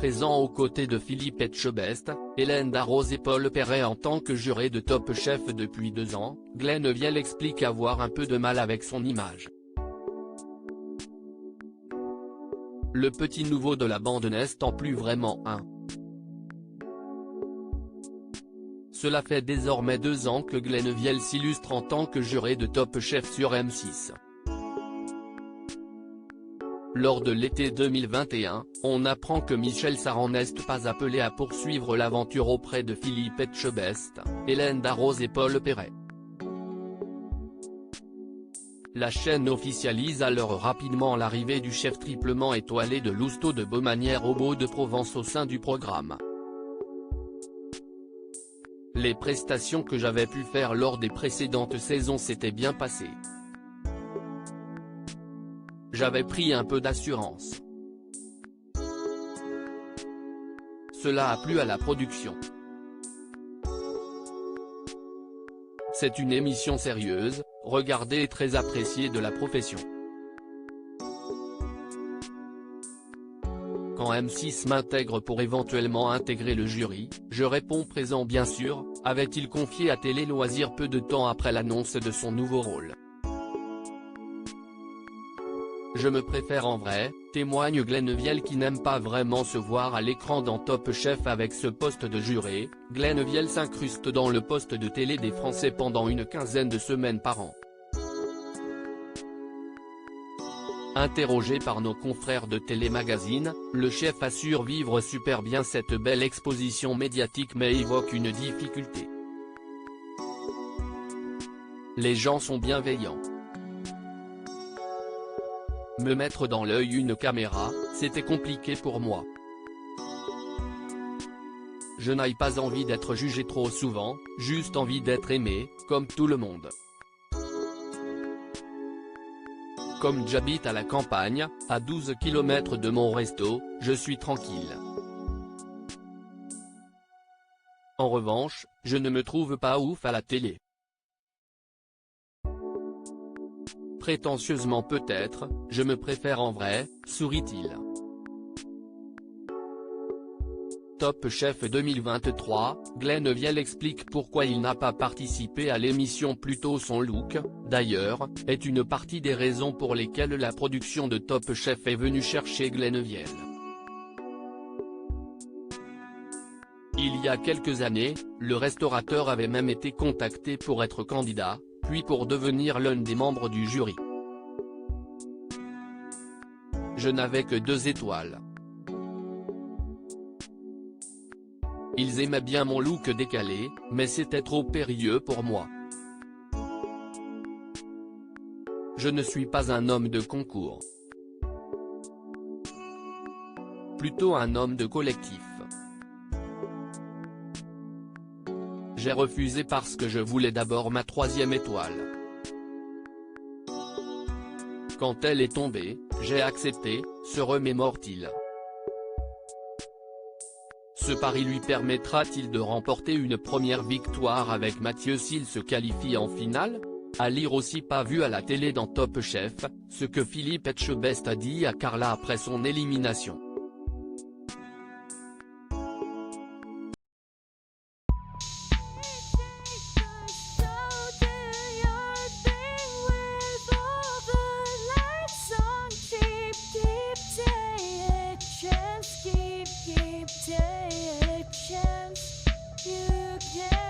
présent aux côtés de Philippe Etchebest, Hélène Darroze et Paul Perret en tant que juré de Top Chef depuis 2 ans. Glenn Vielle explique avoir un peu de mal avec son image. Le petit nouveau de la bande n'est plus vraiment un. Cela fait désormais 2 ans que Glenn Vielle s'illustre en tant que juré de Top Chef sur M6. Lors de l'été 2021, on apprend que Michel Saran n'est pas appelé à poursuivre l'aventure auprès de Philippe Etchebest, Hélène Darroze et Paul Perret. La chaîne officialise alors rapidement l'arrivée du chef triplement étoilé de Lousteau de Baumanière au Beau de Provence au sein du programme. Les prestations que j'avais pu faire lors des précédentes saisons s'étaient bien passées. J'avais pris un peu d'assurance. Cela a plu à la production. C'est une émission sérieuse, regardée et très appréciée de la profession. Quand M6 m'intègre pour éventuellement intégrer le jury, je réponds présent bien sûr, avait-il confié à Télé Loisirs peu de temps après l'annonce de son nouveau rôle. Je me préfère en vrai, témoigne Glenn Vielle qui n'aime pas vraiment se voir à l'écran dans Top Chef avec ce poste de juré. Glenn Vielle s'incruste dans le poste de télé des Français pendant une quinzaine de semaines par an. Interrogé par nos confrères de Télé Magazine, le chef assure vivre super bien cette belle exposition médiatique mais évoque une difficulté. Les gens sont bienveillants. Me mettre dans l'œil une caméra, c'était compliqué pour moi. Je n'ai pas envie d'être jugé trop souvent, juste envie d'être aimé, comme tout le monde. Comme j'habite à la campagne, à 12 km de mon resto, je suis tranquille. En revanche, je ne me trouve pas ouf à la télé. Prétentieusement peut-être, je me préfère en vrai, sourit-il. Top Chef 2023, Glenn Vielle explique pourquoi il n'a pas participé à l'émission plus tôt. Son look, d'ailleurs, est une partie des raisons pour lesquelles la production de Top Chef est venue chercher Glenn Vielle. Il y a quelques années, le restaurateur avait même été contacté pour être candidat, puis pour devenir l'un des membres du jury. Je n'avais que 2 étoiles. Ils aimaient bien mon look décalé, mais c'était trop périlleux pour moi. Je ne suis pas un homme de concours. Plutôt un homme de collectif. J'ai refusé parce que je voulais d'abord ma 3e étoile. Quand elle est tombée, j'ai accepté, se remémore-t-il. Ce pari lui permettra-t-il de remporter une première victoire avec Mathieu s'il se qualifie en finale? À lire aussi. Pas vu à la télé dans Top Chef, ce que Philippe Etchebest a dit à Carla après son élimination. Take a chance, you can